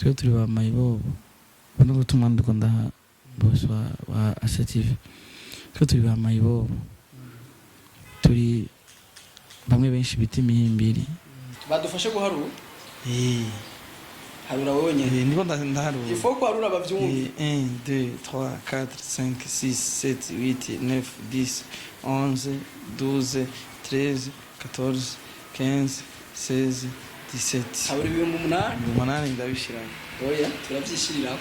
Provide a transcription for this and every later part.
twe turi ba mayibobo bano gutuma ndukunda boss wa assertive twe turi ba mayibobo turi bamwe benshi biti imihimbiri badufashe guharura harura wowe nyene ndiko ndaharura ifo ko harura bavyumva 1 2 3 4 5 6 7 8 9 10 11 12 13 14 15 16 17 habura ibihumbi umunani ndabishirana oya turavyishirira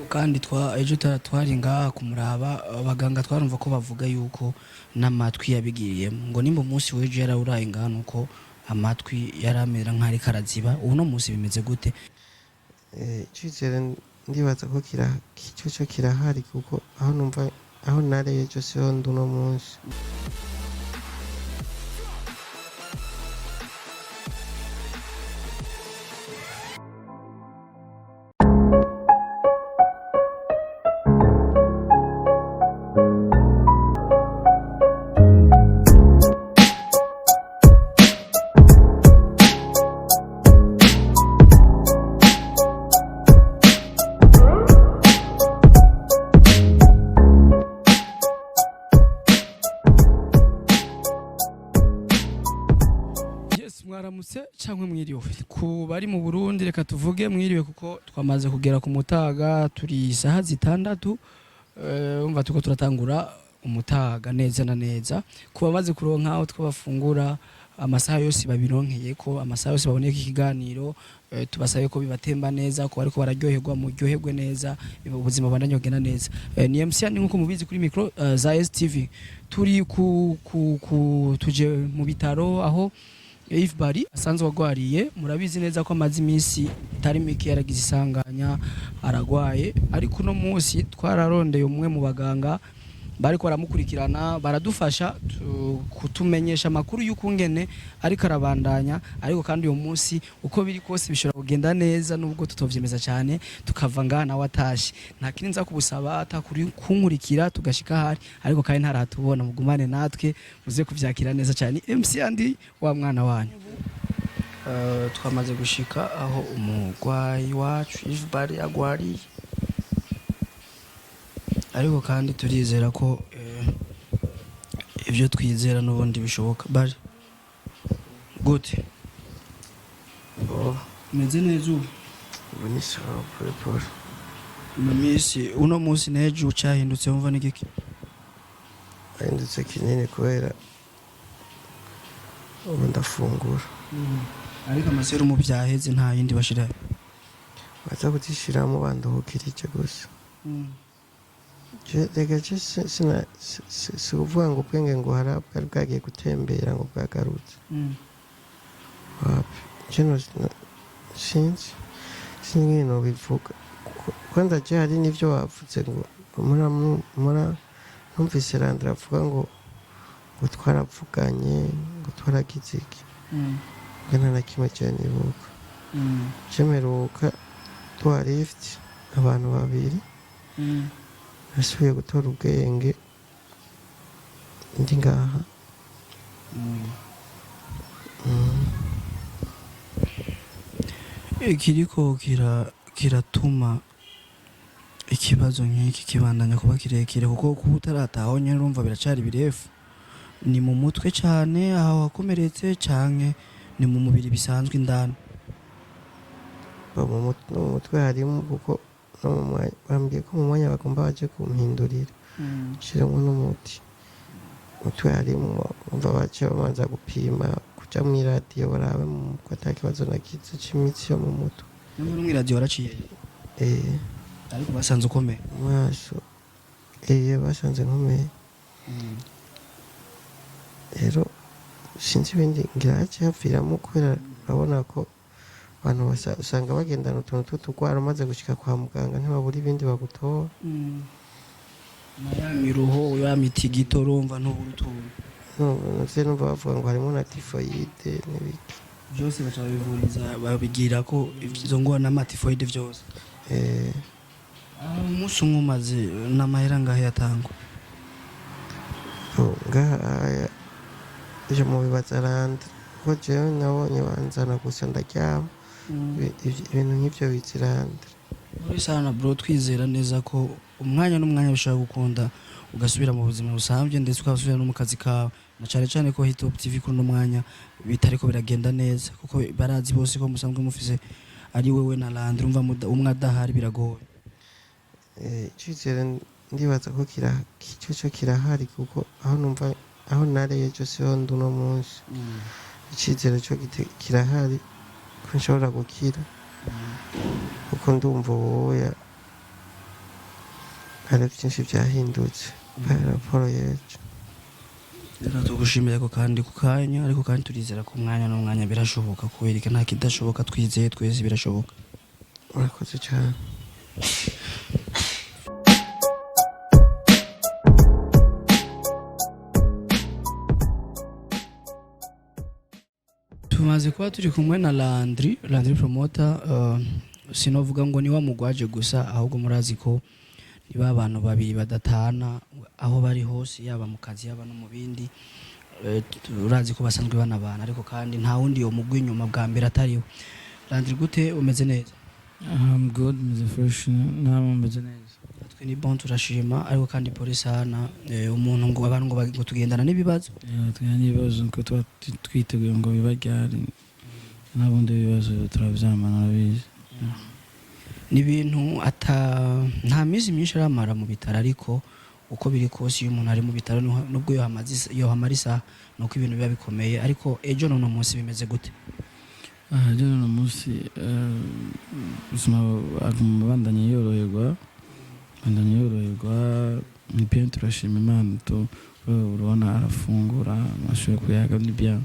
kandi ejo twari ngaha kumuraba abaganga twarumva ko bavuga yuko n'amatwi yabigiriyemo ngo nimba umunsi w'ejo yarawuraye ngaha nuko amatwi yaramera nk'ari karaziba ubu no munsi bimeze gute? Icizere ndibaza ko cyo kirahari kuko aho numva aho nareye cyo siho nduno munsi. Mwaramutse cyangwa mwiriwe ku bari mu Burundi reka tuvuge mwiriwe kuko twamaze kugera ku mutaga turi isaha zitandatu umva tuko turatangura umutaga neza na neza kuba maze kuronka aho twabafungura amasaha yose babironkeye ko amasaha yose baboneka ikiganiro tubasabe ko bibatemba neza ko ariko bararyoherwa mu ryoherwe neza ubuzima bandanyogena neza ni MC ni nkuko mubizi kuri micro za STV turi tuje mu bitaro aho Yves Bally asanzwe wagwariye murabizi neza ko amazi iminsi itari mike yaragize isanganya aragwaye ariko no munsi twararondeye umwe mu baganga bariko baramukurikirana baradufasha kutumenyesha makuru y'ukungene ariko arabandanya ariko kandi uyo munsi uko biri kose bishobora kugenda neza nubwo tutovyemeza cyane tukava ngaha na watashe nta kindi nza kubusaba atakuri kunkurikira tugashika hari ariko kandi ntaratubona mugumane natwe muze kuvyakira neza cyane MC andi wa mwana wanyu twamaze gushika aho umugwayi wacu Yves Bally agwariye ariko kandi turizera ko ibyo twizera n'ubundi bishoboka bari gute meze neza Ubu ni sawa pole uno munsi nejo cyahindutse umva n'igiki ahindutse kinini kubera ubu ndafungura ariko amaseru mu byaheze nta yindi bashira baza kuzishiramo banduhukirije gusa reka si ukuvuga ngo ubwenge ngo bwari bwagiye gutembera ngo bwagarutse sinzi nk'ibintu bivuga kuko ndaje hari n'ibyo bavuze ngo numvise Landry avuga ngo twaravuganye ngo twaragize iki ngo nta na kimwe cyane nibuka cyemeruka twarift abantu babiri nasubiye gutora ubwenge ndi ngaha kiriko kiratuma ikibazo nk'iki kibandanya kuba kirekire kuko kuba utarataho nyine urumva biracari birefu ni mu mutwe cyane aho wakomeretse canke ni mu mubiri bisanzwe indani mu mutwe harimo kuko bambwiye ko mu mwanya bagomba baje kumpindurira shiramo n'umuti mutwe harimo umva bace bamanza gupima kuja mu radio barabe mu ko atakibazo nakize c'imitsi yo mu mutwe n'ubu mu radio waraciye ariko basanze ukomeye maso basanze nkomeye rero sinzi ibindi ngiraje haviramo kubera urabona ko abantu usanga bagendana utuntu tw'utugwara maze gushika kwa muganga ntibabura ibindi bagutora ya miruho ya mitigito urumva ntubura utuntu numva bavuga ngo harimo na tifoyide n'ibiki byose bacabivuriza babigira ko izo ngwa n'amatifoyide byose umunsi umwe umaze n'amahera ngaho yatangwa ngaha ejo mu bibaza Landry kuko jewe nabonye banzana gusa ndaryama ibintu nk'ibyo biziranda muri sana bro twizera neza ko umwanya n'umwanya bishaka gukunda ugasubira mu buzima busanzwe ndetse ukasubira no mu kazi kawe na cyane cyane ko Hit Top TV kuri no mwanya bitariko biragenda neza kuko barazi bose ko musanzwe mufise ari wewe na Landry umva umwe adahari biragoye. icyizere ndibaza ko cyo kirahari kuko aho numva aho nareye cyose ho nduno munsi icyizere cyo kirahari ko nshobora gukira kuko ndumva wowe hari byinshi byahindutse raporo yecu tugushimira ko kandi ku kanya ariko kandi turizera ko umwanya n'umwanya birashoboka kubereka nta kidashoboka twizeye twese birashoboka. murakoze cyane. Tumaze kuba turi kumwe na Landry Promoter sinovuga ngo ni wa mugwaje gusa ahubwo murazi ko niba abantu babiri badatana aho bari hose yaba mu kazi yaba no mu bindi turazi ko basanzwe banabana ariko kandi nta wundi yo mugwi inyuma bwa mbere atariwe. Landry gute umeze neza? I'm good, Mr. Fresh. Namwe meze neza. Twe ni bon turashima ariko kandi polisi hana umuntu ngo abantu ngo tugendana n'ibibazo. Tugenda ibibazo ko twiteguye ngo bibaryari n'abundi bibazo turavyamana bizi. N'ibintu nta mizi myinshi aramara mu bitaro ariko uko biri kose iyo umuntu ari mu bitaro nubwo yo hamarisa nuko ibintu biba bikomeye ariko ejo none umunsi bimeze gute? Ejo none umunsi ubuzima bandanye yoroherwa ni bien turashima Imana to urabona arafungura amashure kuyaga ni bien.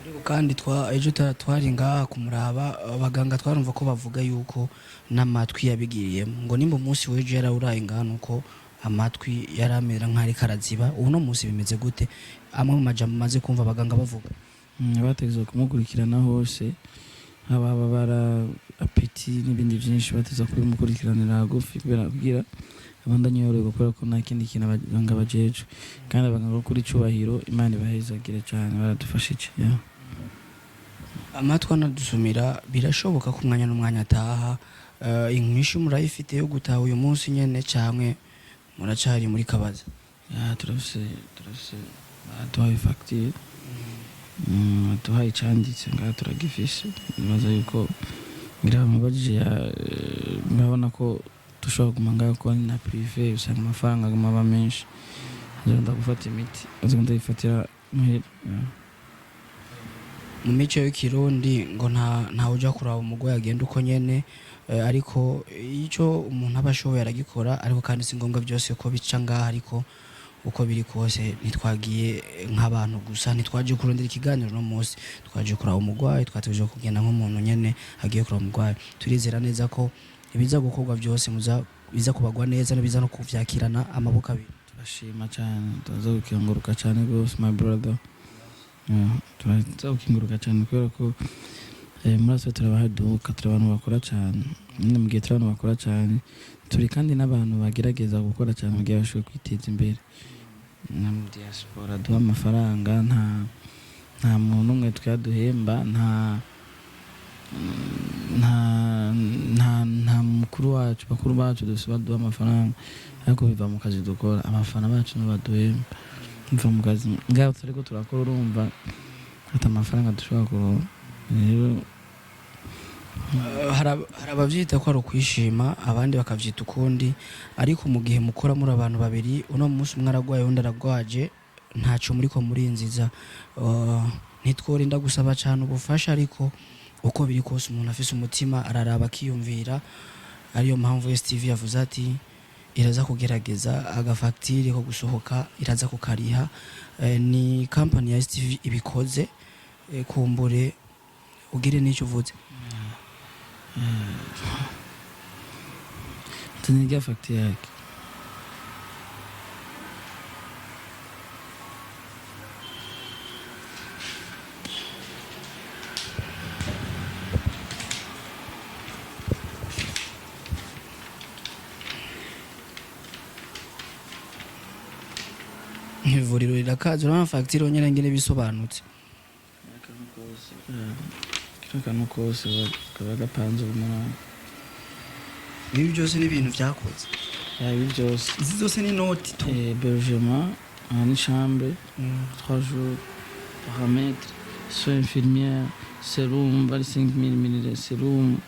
Ariko kandi ejo twari ngaha kumuraba abaganga twarumva ko bavuga yuko n'amatwi yabigiriyemo ngo nimba umunsi w'ejo yarawuraye ngaha nuko amatwi yaramera nk'ari karaziba uno munsi bimeze gute? Amwe mu majambo maze kumva abaganga bavuga bategeza kumukurikirana hose ababara apeti n'ibindi byinshi bateza kubimukurikiranira hagufi kugira abandanye yoroherwa kubera ko nta kindi kintu abaganga bajeje kandi abaganga kuri cyubahiro Imana ibahezagire cyane baradufashije. amatwi anadusumira birashoboka ko umwanya n'umwanya ataha inkwishi murayifite yo gutaha uyu munsi nyene cyangwe muracari muri kabaza? turafise tuhaye facture tuhaye cyanditse ngaha turagifise nibaza yuko ngira mubajije murabona ko dushobora kuguma ngaha ko na privé usanga amafaranga aguma menshi agenda gufata imiti azagenda yifatira muhira. Mu mico y'ikirundi ngo nta uja kuraba umugore agenda uko nyene ariko icyo umuntu aba ashoboye aragikora ariko kandi si ngombwa byose ko bica ngaha ariko uko biri kose ntitwagiye nk'abantu gusa ntitwaje kurondera ikiganiro no munsi twaje kuraba umugwayi twategereje kugenda nk'umuntu nyene agiye kuraba umugwayi. Turizera neza ko ibiza gukorwa byose biza kubagwa neza biza no kuvyakirana amaboko abiri. Turashima cyane tuzagukenguruka cyane gose my brother. Tuzagukenguruka cyane kubera ko muraso turabahaduka turabantu bakora cyane nyine mu gihe turabantu bakora cyane turi kandi n'abantu bagerageza gukora cyane kugira bashobore kwiteza imbere na diaspora duha amafaranga nta muntu umwe twaduhemba nta mukuru wacu bakuru bacu dose baduha amafaranga ariko biva mu kazi dukora amafaranga bacu no baduhemba biva mu kazi ngaho turiko turakora urumva ata amafaranga dushobora kuronka rero hari abavyita ko ari ukwishima abandi bakavyita ukundi ariko mu gihe mukora muri abantu babiri uno munsi umwe aragwaye undi aragwaje ntaco muriko murinziza ntitworinda gusaba cyane ubufasha ariko uko biri kose umuntu afise umutima araraba akiyumvira ariyo mpamvu STV yavuze ati iraza kugerageza agafactire ko gusohoka iraza kukariha ni company ya STV ibikoze kumbure ugire n'icyo uvuze. Tuniga facture yake ivuriro rirakaza urana facture nyene ngene bisobanutse akantu kose kaba gapanze umunani. ibi byose ni ibintu byakoze Ibi byose izi zose ni noti tu hébergement en chambre 3 jours paramètres soins infirmières sérum 25 000 ml sérum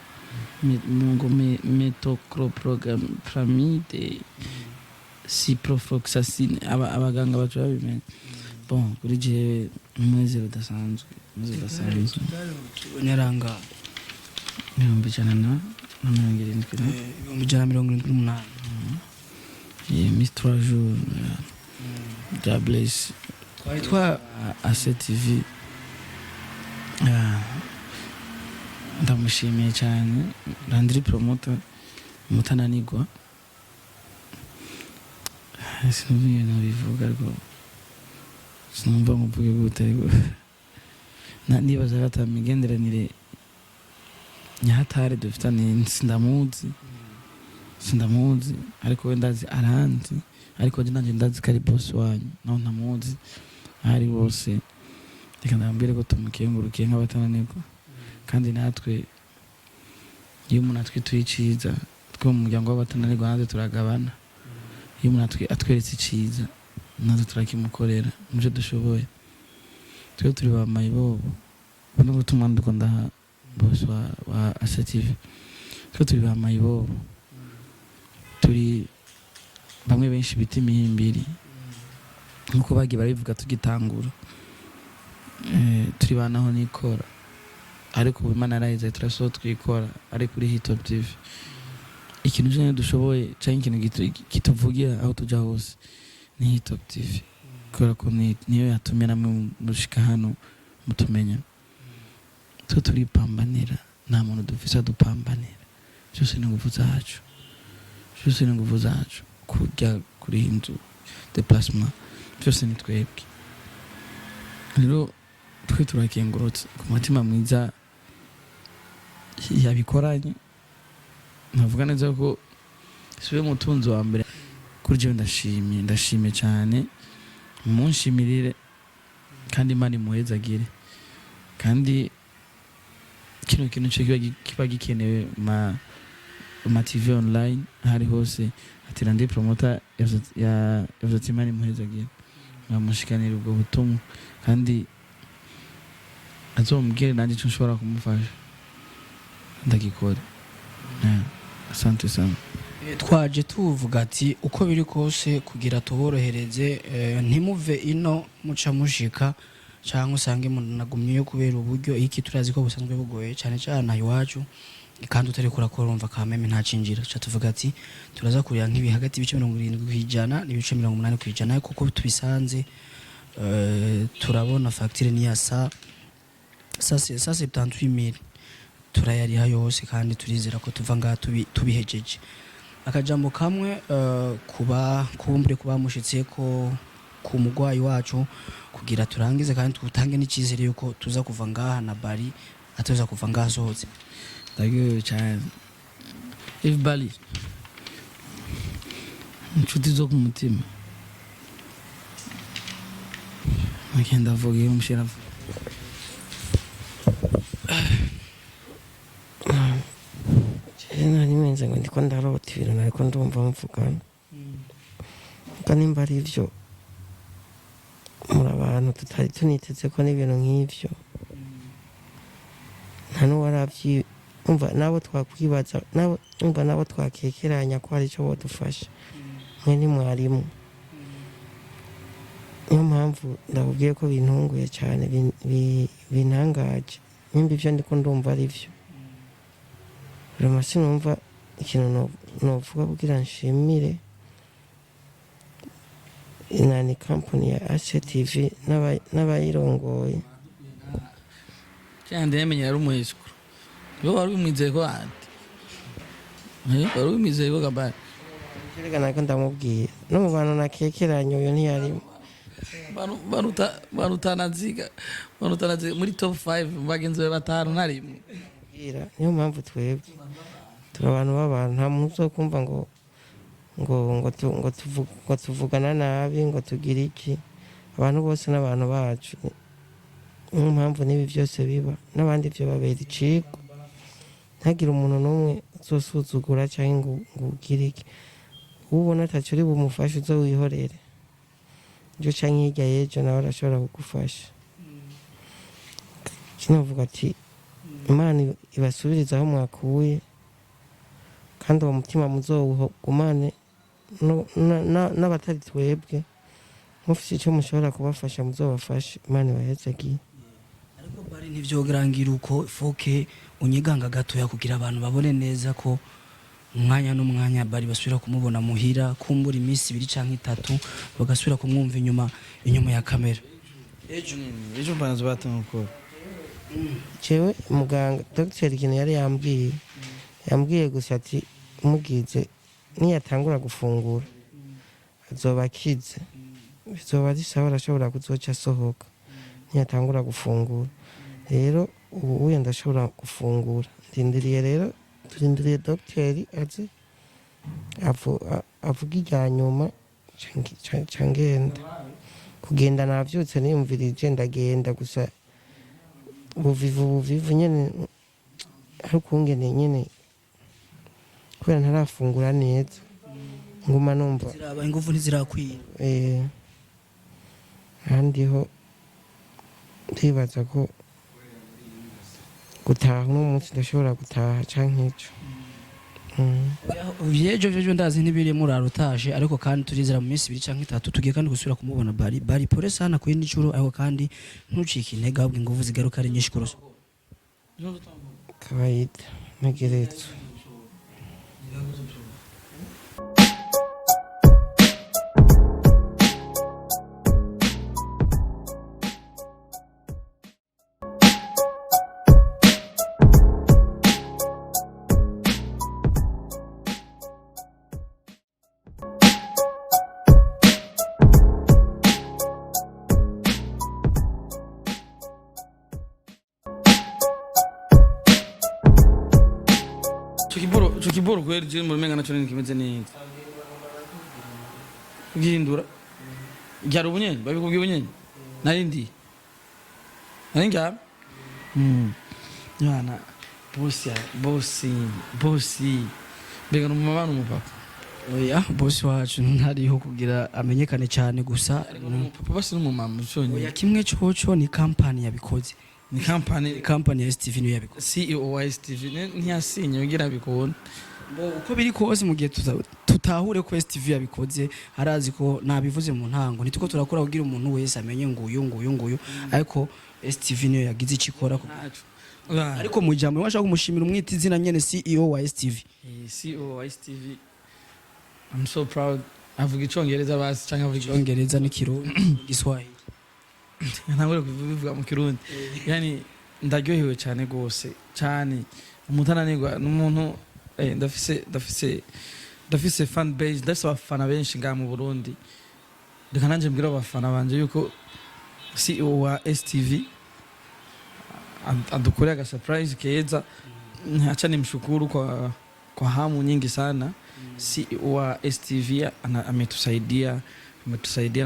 métoclopramide ciprofloxacine abaganga bacu babimenya bon kuri gihe umwezi udasanzwe nyaranga 178 178 mis 3 jours Jables twari twa ACTV ndamushimiye cyane Landry Promoter mutananigwa sinumva nabivuga rwo sinumva muvuge gute nibaza gata migenderanire nyahatare dufitane sindamuzi ariko we ndazi aranzi ariko nanjye ndazi ko ari boss wanyu naho ntamuzi ahari bose reka ndambwire ko tumukengurukiye nk'abatananirwa kandi natwe iyo umuntu atwituye iciza twe mu muryango w'abatananirwa natwe turagabana iyo umuntu atweretse iciza natwe turakimukorera muje dushoboye twe turi ba mayibobo no gutuma ndukunda boss wa ACTV twe turi ba mayibobo turi bamwe benshi bita imihimbiri nkuko bagiye barabivuga tugitangura turi banaho nikora ariko ubu Imana yarahize turaso twikora ari kuri Hit Top TV ikintu cyane dushoboye cyangwa ikintu kituvugira aho tujya hose ni Hit Top TV kubera ko niyo yatumye namwe mushika hano mutumenya turipambanira nta muntu dufisa dupambanira cyose ni nguvu zacu kujya kuri inzu déplacement byose ni twebwe rero twe turakengurutse ku mutima mwiza yabikoranye navuga neza ko siwe mutunzi wa mbere kuri je ndashimye cyane munshimirire kandi Imana imuhezagire kandi kino kintu cyo kiba gikenewe ma TV online hari hose ati Landry Promoter yavuze Imana imuhezagire namushikanira ubwo butumwa kandi azombwire nanjye cyo nshobora kumufasha ndagikora asante sana twaje tuvuga ati uko biri kose kugira tuborohereze ntimuve ino muca mushika cyangwa usange munagumye yo kubera uburyo iki turazi ko busanzwe bugoye cyane cyane iwacu kandi utari kurakora urumva kameme nta cinjira cha tuvuga ati turaza kurira nk'ibi hagati y'ibice 70% n'ibice 80% kuko tubisanze turabona facture ni ya sa 78000 turayariha yose kandi turizera ko tuva ngaha tubihejeje akajambo kamwe kubumbure kubamushitse ko ku mugwayi wacu kugira turangize kandi tutange n'ikizere yuko tuza kuva ngaha na Bally atoza kuva ngaha sohotse ndagiye cyane Yves Bally inshuti zo ku mutima agenda avuga iyo mushira nari menze ngo ndiko ndarota ibintu nariko ndumva mvugana nimba ari byo muri abantu tutari tuniteze ko n'ibintu nk'ibyo nta n'uwaravyiumva nabo twakwibaza nabo twakekeranya ko hari icyo bodufasha mwe ni mwarimu niyo mpamvu ndakubwiye ko bintunguye cyane bintangaje nimba ibyo ndiko ndumva ari byo rero sinumva ikintu novuga kugira nshimire inani company ya ACTV n'abayirongoye cyane yamenye ari umuheswa yo wari umwizeye ko ati wari umwizeye ko Bally kereka nako ndamubwiye no mu bantu nakekeranye uyu ntiyarimo barutanaziga muri top 5 bagenzi be batanu narimwe niyo mpamvu twebwe turi abantu b'abantu nta muntu uzokumva ngo tuvugana nabi ngo tugire iki abantu bose n'abantu bacu impamvu n'ibi byose biba n'abandi byo babera iciko ntagire umuntu n'umwe uzosuzugura cyangwa ngo ugire iki ubona atacyo uri bumufashe uzo wihorere ibyo cyangwa hirya y'ejo nawe arashobora kugufasha kinavuga ati Imana ibasubiriza aho mwakuye kandi uwo mutima muzowugumane n'abatari twebwe mufite icyo mushobora kubafasha muzobafashe Imana ibahezagiye. ariko bari ntivyogerangira uko foke unyiganga gatoya kugira abantu babone neza ko umwanya n'umwanya bari basubira kumubona muhira kumbura iminsi 2 canke 3 bagasubira kumwumva inyuma ya kamera. ejo mbanza batumukora jewe muganga Dr. ikintu yari yambwiye gusa ati umugize niyatangura gufungura azoba akize bizoba ari sawa arashobora kuzoca asohoka niyatangura gufungura rero ubu ndashobora gufungura turindiriye dogiteri aze avuga ijya nyuma ngenda kugenda navyutse niyumvirije ndagenda gusa ubuvivu nyene ariko ngene nyene kubera ntarafungura neza nguma numva ziraba ingufu ntizirakwira handiho ndibaza ko gutaha n'umunsi ndashobora gutaha canke ico Vyejo ndazi ntibiri murarutashe ariko kandi turizera mu minsi 2 canke 3 tugiye kandi gusubira kumubona bari pore sana ku yindi curo ariko kandi ntucike intege ahubwo ingufu zigaruka ari nyinshi kurusha kawaida megerezo. Chukiboro kweli je mumenga nacho nini kimeze neza kugihindura ryari ubunyenyi babikubwiye ubunyenyi narindi naringa yana bosi mbega numama n'umupapa oya bosi wacu ntariho kugira amenyekane cyane gusa papa basi n'umumama uconye oya kimwe cyoco ni company yabikoze ni company ya STV niyo yabikoze CEO wa STV ntiyasinye ugira bikona uko biri kose mu gihe tutahure ko STV yabikoze harazi ko nabivuze mu ntango nituko turakora kugira umuntu wese amenye nguyu ariko STV niyo yagize ikikora ariko mu jambo washaka kumushimira umwita izina nyene CEO wa STV CEO wa STV I'm so proud avuga icongereza basi canke avuga icongereza n'ikirundi Giswahili ntangore kubivuga mu kirundi yani ndaryohewe cyane gose cyane umutananirwa n'umuntu ndafise fan base ndafise abafana benshi nga mu Burundi reka nanje mbwira abafana banje yuko CEO wa STV adukorea aga surprise keza acha nimshukuru kwa hamu nyingi sana CEO wa STV ametusaidia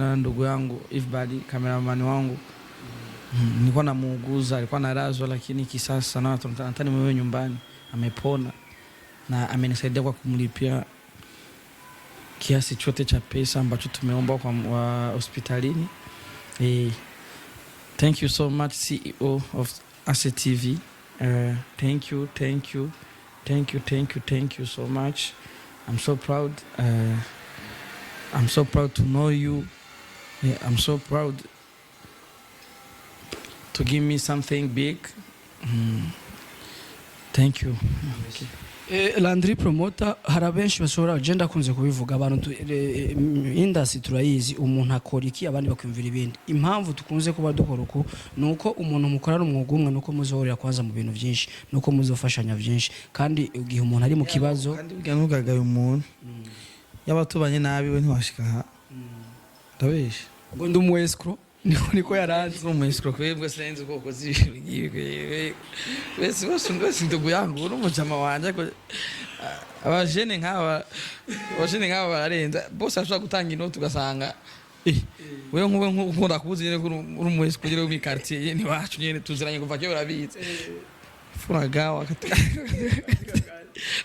na ndugu yangu Yves Bally cameraman wangu nilikuwa namuuguza alikuwa narazwa lakini kisasa na tunataka mwewe nyumbani amepona na amenisaidia kwa kumlipia kiasi chote cha pesa ambacho tumeomba kwa hospitalini. Thank you so much CEO of ACTV. Thank you so much. I'm so proud. I'm so proud to know you. I'm so proud to give me something big. Thank you. Okay. Landry Promoter harabenshi bashobora agenda kunze kubivuga abantu industry turayizi umuntu akora iki abandi bakwimvira ibindi impamvu tukunze kuba dukora uko nuko umuntu mukorana umwuga umwe nuko muzohorera kwaza mu bintu byinshi nuko muzofashanya byinshi kandi ugihe umuntu ari mu kibazo kandi bwanugagaye umuntu yabatubanye nabi we ntiwashika ndabesha ngo ndumwescro niko yaranze umwescro kwebwe senze koko zibigiye wese ndugu yangu n'umujama wanje ko abajene nk'aba bararenza bose ashobora gutanga inoti ugasanga wewe nk'ubu ndakuzi nyene uri umwese kugira mu quartier ye ni wacu nyene tuziranye kuva kera urabizi furagawa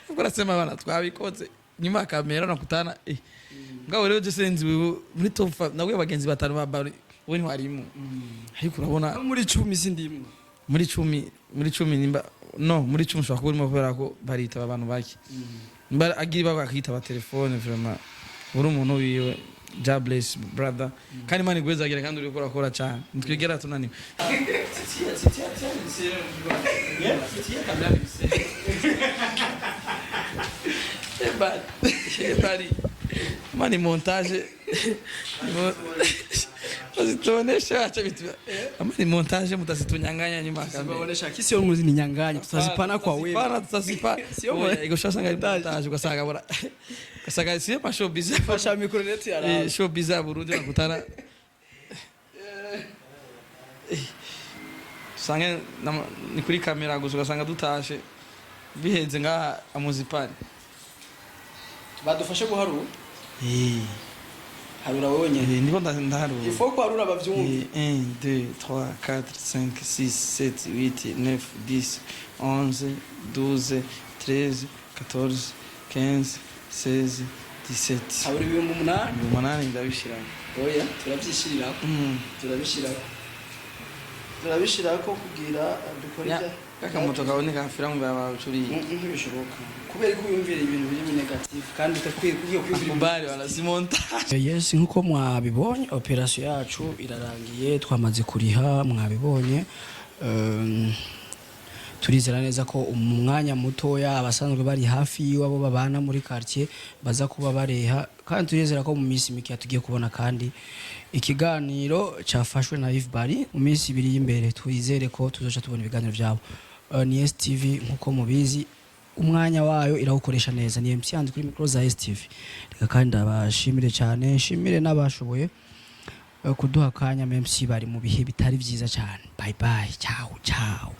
ukora sema bana twabikoze nyuma ya kamera nakutana ngaho rero je senzi muri top 5 nawe bagenzi batanu babari we ni warimo ariko urabona muri 10 sindimwe muri 10 nimba no muri 10 ushobora kuba urimo kubera ko barita abantu bake mba agira bakita telefone vraiment uri umuntu wiwe jobless brother kandi mani gweza agira kandi uri gukora cyane ntwigera tunaniwe Bally mani montage Wasitonesha acha vitu. Amani montage mtasitunyanganya nyuma kamera. Tunaonesha kisi yo muzi ni nyanganya tutazipana kwa wewe. Pana tutasipa. Sio mwe iko shasanga montage ukasaga bora. Kasaga sio pa show bizarre. Fasha mikoro neti ara. Show bizarre Burundi nakutana. Sange ni kuri kamera gusa ugasanga dutashe. Bihenze nga amuzipani. Badufashe guharura. Harura wonye niko ndaharura ifo ko harura bavyumva 1 2 3 4 5 6 7 8 9 10 11 12 13 14 15 16 17 harura ibihumbi umunani ndabishira oya turabishirako kugira dukore kakamoto kaboneka afira mu babacuri bishoboka kubera ko yumvira ibintu biri negative kandi utakwiye kugiye kwivira kumbari wala simonta yes nkuko mwabibonye operation yacu irarangiye twamaze kuriha mwabibonye turizera neza ko umwanya mutoya abasanzwe bari hafi yiwabo babana muri quartier baza kuba bareha kandi turizera ko mu minsi mike tugiye kubona kandi ikiganiro cyafashwe na Yves Bally mu minsi ibiri y'imbere twizere ko tuzoca tubona ibiganiro byabo ni STV nkuko mubizi umwanya wayo irawukoresha neza ni MC yanze kuri micro za STV reka kandi abashimire cyane nshimire n'abashoboye kuduha kanya MC bari mu bihe bitari byiza cyane bye bye ciao ciao